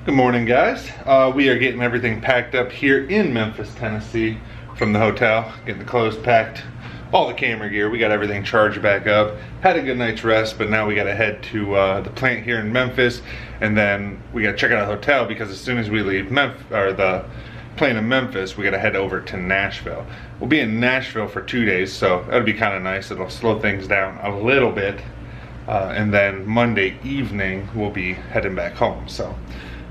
Good morning, guys. We are getting everything packed up here in Memphis, Tennessee from the hotel. Getting the clothes packed, all the camera gear. We got everything charged back up. Had a good night's rest, but now we got to head to the plant here in Memphis, and then we got to check out a hotel because as soon as we leave the plane in Memphis, we got to head over to Nashville. We'll be in Nashville for 2 days, so that'll be kind of nice. It'll slow things down a little bit, and then Monday evening we'll be heading back home. So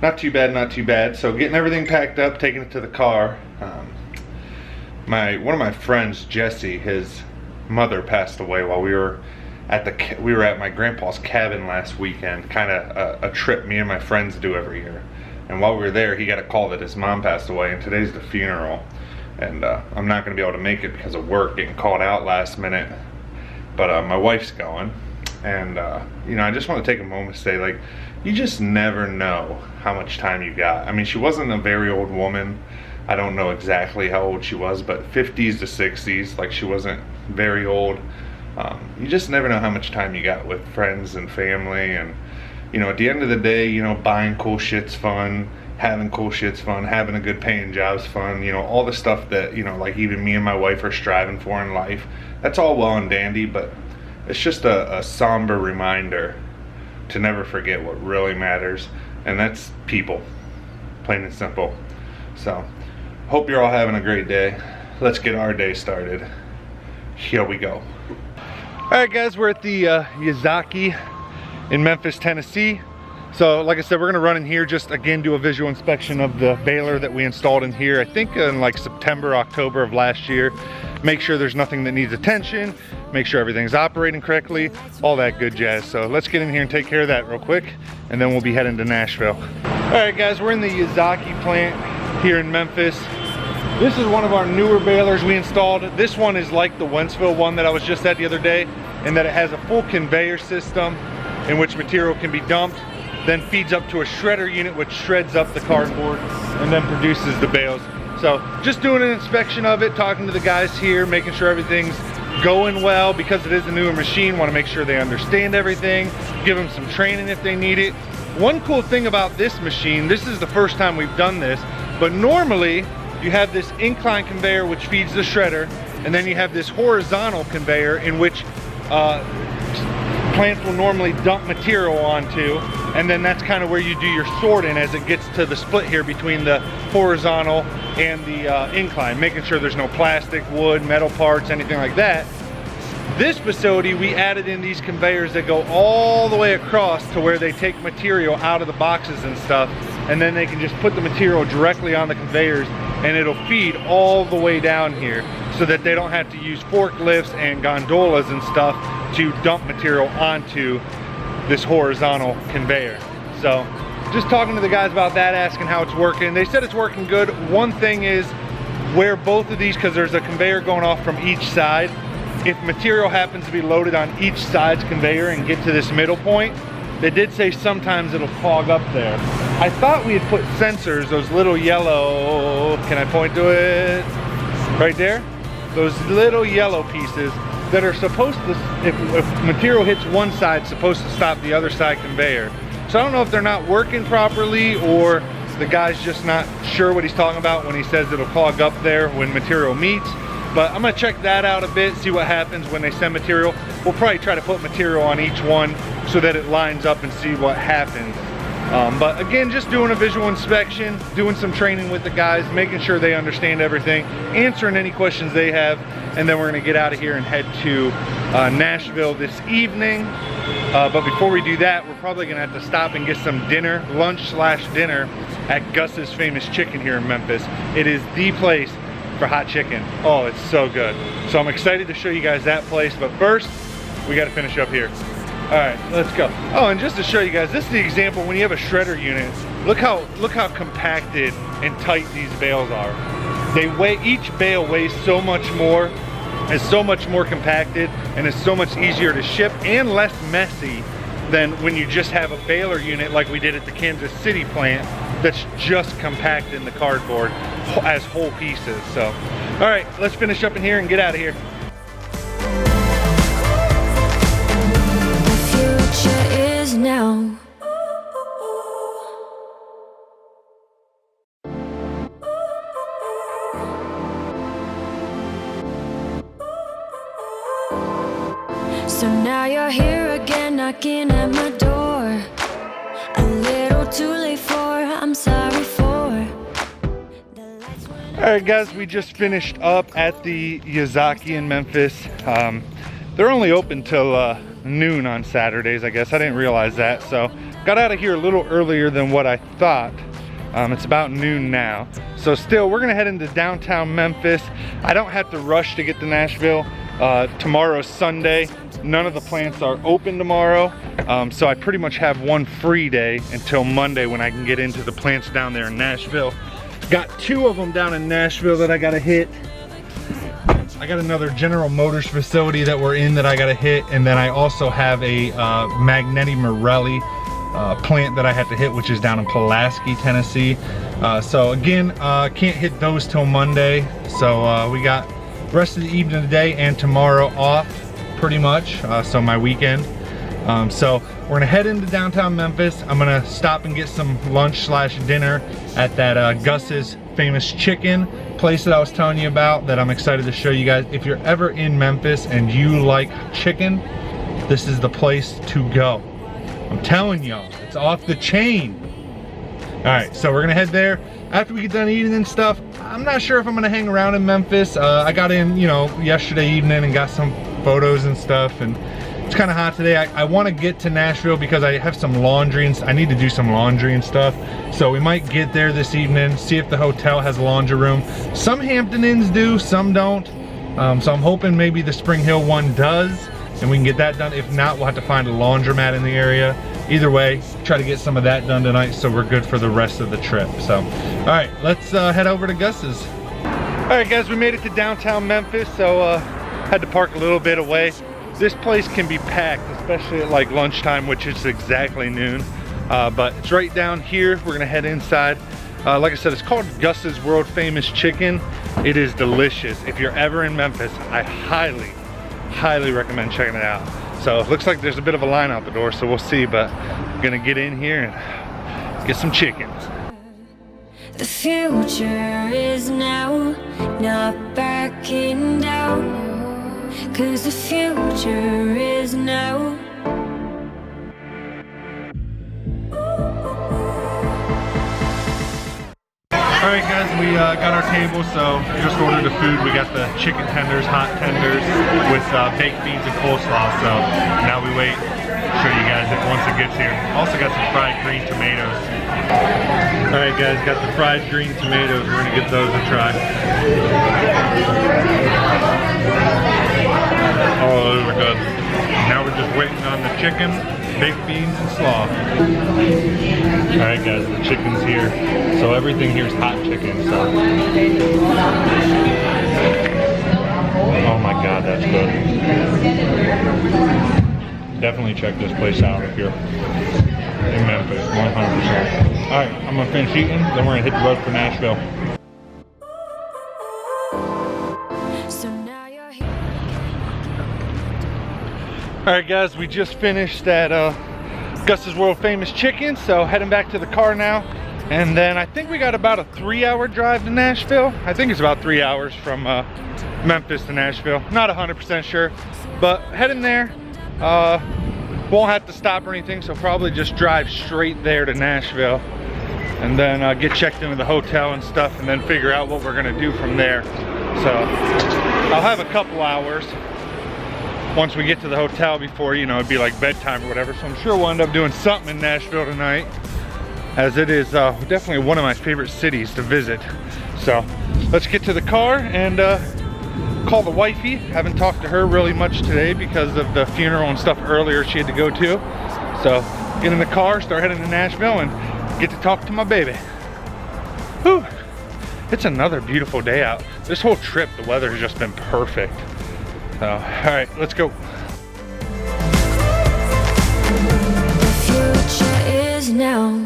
not too bad, not too bad. So getting everything packed up, taking it to the car. One of my friends, Jesse, his mother passed away while we were at my grandpa's cabin last weekend. Kind of a trip me and my friends do every year. And while we were there, he got a call that his mom passed away, and today's the funeral. And I'm not going to be able to make it because of work, getting called out last minute. But my wife's going. And you know, I just want to take a moment to say, like, you just never know how much time you got. I mean, she wasn't a very old woman. I don't know exactly how old she was, but 50s to 60s, like, she wasn't very old. You just never know how much time you got with friends and family. And you know, at the end of the day, you know, buying cool shit's fun, having cool shit's fun, having a good paying job's fun, you know, all the stuff that, you know, like even me and my wife are striving for in life. That's all well and dandy, but it's just a somber reminder to never forget what really matters, and that's people, plain and simple. So hope you're all having a great day. Let's get our day started. Here we go. All right, guys, we're at the Yazaki in Memphis, Tennessee. So like I said, we're gonna run in here, just again do a visual inspection of the baler that we installed in here, I think in like September, October of last year. Make sure there's nothing that needs attention, make sure everything's operating correctly, all that good jazz. So let's get in here and take care of that real quick, and then we'll be heading to Nashville. All right, guys, we're in the Yazaki plant here in Memphis. This is one of our newer balers we installed. This one is like the Wentzville one that I was just at the other day, in that it has a full conveyor system in which material can be dumped, then feeds up to a shredder unit which shreds up the cardboard and then produces the bales. So just doing an inspection of it, talking to the guys here, making sure everything's going well. Because it is a newer machine, want to make sure they understand everything, give them some training if they need it. One cool thing about this machine, this is the first time we've done this, but normally you have this incline conveyor which feeds the shredder, and then you have this horizontal conveyor in which plants will normally dump material onto, and then that's kind of where you do your sorting as it gets to the split here between the horizontal and the incline, making sure there's no plastic, wood, metal parts, anything like that. This facility, we added in these conveyors that go all the way across to where they take material out of the boxes and stuff, and then they can just put the material directly on the conveyors and it'll feed all the way down here, so that they don't have to use forklifts and gondolas and stuff to dump material onto this horizontal conveyor. So just talking to the guys about that, asking how it's working. They said it's working good. One thing is where both of these, because there's a conveyor going off from each side, if material happens to be loaded on each side's conveyor and get to this middle point, they did say sometimes it'll clog up there. I thought we had put sensors, those little yellow, can I point to it? Right there? Those little yellow pieces that are supposed to, if material hits one side, supposed to stop the other side conveyor. So I don't know if they're not working properly, or the guy's just not sure what he's talking about when he says it'll clog up there when material meets. But I'm gonna check that out a bit, see what happens when they send material. We'll probably try to put material on each one so that it lines up and see what happens. But again, just doing a visual inspection, doing some training with the guys, making sure they understand everything, answering any questions they have, and then we're gonna get out of here and head to Nashville this evening. But before we do that, we're probably gonna have to stop and get some dinner, lunch/dinner at Gus's Famous Chicken here in Memphis. It is the place for hot chicken. Oh, it's so good. So I'm excited to show you guys that place, but first, we gotta finish up here. All right, let's go. Oh, and just to show you guys, this is the example when you have a shredder unit. Look how compacted and tight these bales are. They weigh, each bale weighs so much more, is so much more compacted, and is so much easier to ship and less messy than when you just have a baler unit like we did at the Kansas City plant that's just compact in the cardboard as whole pieces. So, all right, let's finish up in here and get out of here. The future is now. So now you're here again, knocking at my door. A little too late for, I'm sorry for. Alright guys, we just finished up at the Yazaki in Memphis. They're only open till noon on Saturdays, I guess. I didn't realize that, so got out of here a little earlier than what I thought. It's about noon now. So still, we're gonna head into downtown Memphis. I don't have to rush to get to Nashville. Tomorrow's Sunday. None of the plants are open tomorrow. So I pretty much have one free day until Monday when I can get into the plants down there in Nashville. Got 2 of them down in Nashville that I gotta hit. I got another General Motors facility that we're in that I gotta hit. And then I also have a Magneti Morelli plant that I have to hit, which is down in Pulaski, Tennessee. So again, can't hit those till Monday. So we got the rest of the evening today and tomorrow off pretty much, so my weekend. So we're gonna head into downtown Memphis. I'm gonna stop and get some lunch / dinner at that Gus's Famous Chicken place that I was telling you about, that I'm excited to show you guys. If you're ever in Memphis and you like chicken, this is the place to go. I'm telling y'all, it's off the chain. All right, so we're gonna head there. After we get done eating and stuff, I'm not sure if I'm gonna hang around in Memphis. I got in, you know, yesterday evening and got some photos and stuff, and it's kind of hot today. I want to get to Nashville because I have some laundry and I need to do some laundry and stuff. So we might get there this evening, see if the hotel has a laundry room. Some Hampton Inns do, some don't. So I'm hoping maybe the Spring Hill one does, and we can get that done. If not, we'll have to find a laundromat in the area. Either way, try to get some of that done tonight so we're good for the rest of the trip. So, all right, let's head over to Gus's. All right, guys, we made it to downtown Memphis, so had to park a little bit away. This place can be packed, especially at like lunchtime, which is exactly noon. But it's right down here. We're gonna head inside. Like I said, it's called Gus's World Famous Chicken. It is delicious. If you're ever in Memphis, I highly recommend checking it out. So it looks like there's a bit of a line out the door, so we'll see, but I'm gonna get in here and get some chicken. The future is now, not backing down. 'Cause the future is now. Alright guys, we got our table, so just ordered the food. We got the chicken tenders, hot tenders with baked beans and coleslaw. So now we wait, show you guys it once it gets here. Also got some fried green tomatoes. Alright guys, got the fried green tomatoes. We're gonna give those a try. Oh, those are good. Now we're just waiting on the chicken, baked beans, and slaw. Alright guys, the chicken's here. So everything here is hot chicken, so. Oh my god, that's good. Definitely check this place out if you're in Memphis, 100%. Alright, I'm gonna finish eating, then we're gonna hit the road for Nashville. Alright guys, we just finished at Gus's World Famous Chicken, so heading back to the car now. And then I think we got about a 3-hour drive to Nashville. I think it's about 3 hours from Memphis to Nashville. Not 100% sure, but heading there. Won't have to stop or anything, so probably just drive straight there to Nashville. And then get checked into the hotel and stuff, and then figure out what we're gonna do from there. So I'll have a couple hours once we get to the hotel before, you know, it'd be like bedtime or whatever. So I'm sure we'll end up doing something in Nashville tonight, as it is definitely one of my favorite cities to visit. So let's get to the car and call the wifey. Haven't talked to her really much today because of the funeral and stuff earlier she had to go to. So get in the car, start heading to Nashville, and get to talk to my baby. Whew. It's another beautiful day out. This whole trip, the weather has just been perfect. So, all right, let's go. The future is now.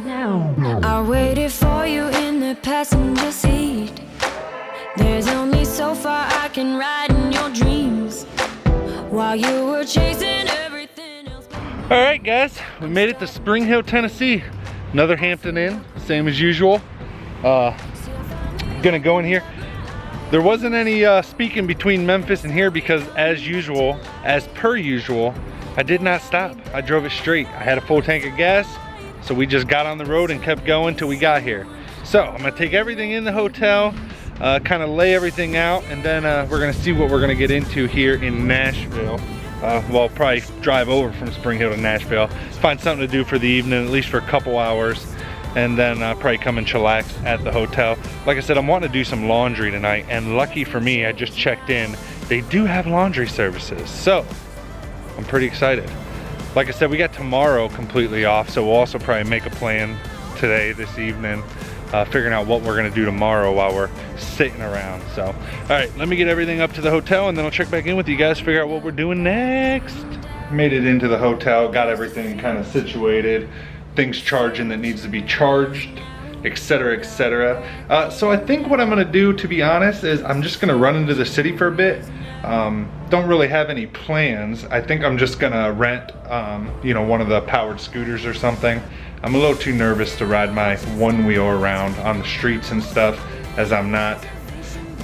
I waited for you in the passenger seat. There's only so far I can ride in your dreams while you were chasing everything else. All right, guys, we made it to Spring Hill, Tennessee. Another Hampton Inn, same as usual. Gonna go in here. There wasn't any speaking between Memphis and here because as per usual, I did not stop. I drove it straight. I had a full tank of gas, so we just got on the road and kept going till we got here. So I'm gonna take everything in the hotel, kind of lay everything out, and then we're gonna see what we're gonna get into here in Nashville. Well, probably drive over from Spring Hill to Nashville, find something to do for the evening, at least for a couple hours, and then probably come and chillax at the hotel. Like I said, I'm wanting to do some laundry tonight, and lucky for me, I just checked in. They do have laundry services, so I'm pretty excited. Like I said, we got tomorrow completely off, so we'll also probably make a plan today, this evening, figuring out what we're gonna do tomorrow while we're sitting around. So, all right, let me get everything up to the hotel and then I'll check back in with you guys, figure out what we're doing next. Made it into the hotel, got everything kind of situated, things charging that needs to be charged, etc, etc. So I think what I'm gonna do, to be honest, is I'm just gonna run into the city for a bit. Don't really have any plans. I think I'm just gonna rent, you know, one of the powered scooters or something. I'm a little too nervous to ride my one wheel around on the streets and stuff, as I'm not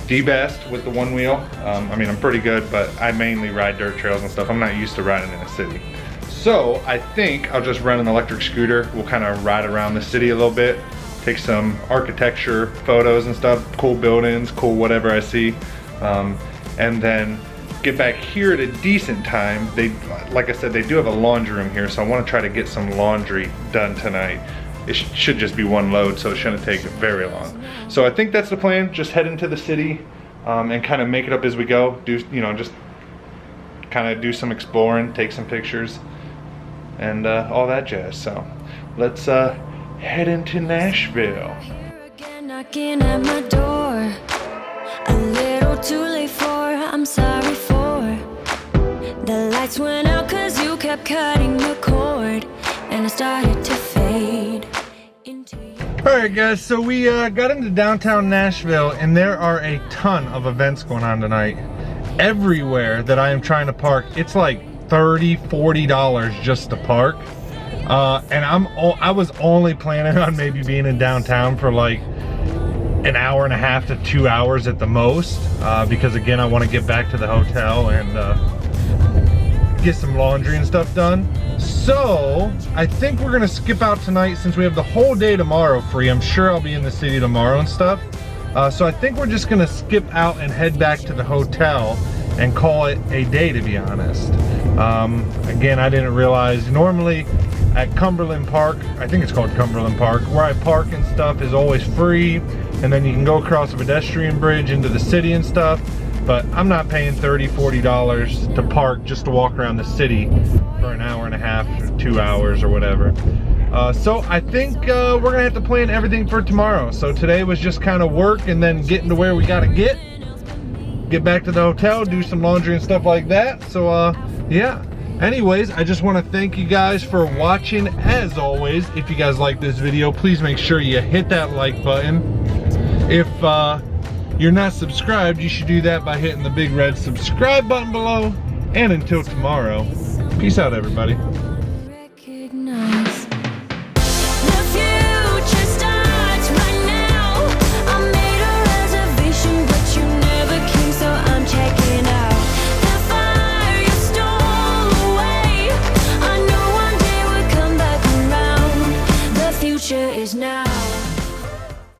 the best with the one wheel. I mean, I'm pretty good, but I mainly ride dirt trails and stuff. I'm not used to riding in a city. So I think I'll just rent an electric scooter. We'll kind of ride around the city a little bit, take some architecture photos and stuff, cool buildings, cool whatever I see, and then get back here at a decent time. Like I said, they do have a laundry room here, so I want to try to get some laundry done tonight. It should just be one load, so it shouldn't take very long. So I think that's the plan. Just head into the city and kind of make it up as we go. Do, you know, just kind of do some exploring, take some pictures, and all that jazz. So let's head into Nashville. Knocking at my door, a little too late for, I'm sorry for. The lights went out cause you kept cutting the cord, and I started to fade into you. Alright guys, so we got into downtown Nashville, and there are a ton of events going on tonight. Everywhere that I am trying to park, it's like $30, $40 just to park. And I was only planning on maybe being in downtown for like an hour and a half to 2 hours at the most, because again, I want to get back to the hotel and get some laundry and stuff done. So I think we're gonna skip out tonight since we have the whole day tomorrow free. I'm sure I'll be in the city tomorrow and stuff. So I think we're just gonna skip out and head back to the hotel and call it a day, to be honest. Again, I didn't realize normally at Cumberland Park, I think it's called Cumberland Park, where I park and stuff is always free, and then you can go across a pedestrian bridge into the city and stuff. But I'm not paying $30, $40 to park just to walk around the city for an hour and a half or 2 hours or whatever. So I think we're gonna have to plan everything for tomorrow. So today was just kind of work and then getting to where we gotta get back to the hotel, do some laundry and stuff like that. So yeah. Anyways, I just want to thank you guys for watching. As always, if you guys like this video, please make sure you hit that like button. If you're not subscribed, you should do that by hitting the big red subscribe button below. And until tomorrow, peace out, everybody. Recognize the future starts right now. I made a reservation, but you never came, so I'm checking out. The fire you stole away, I know one day we'll come back around. The future is now.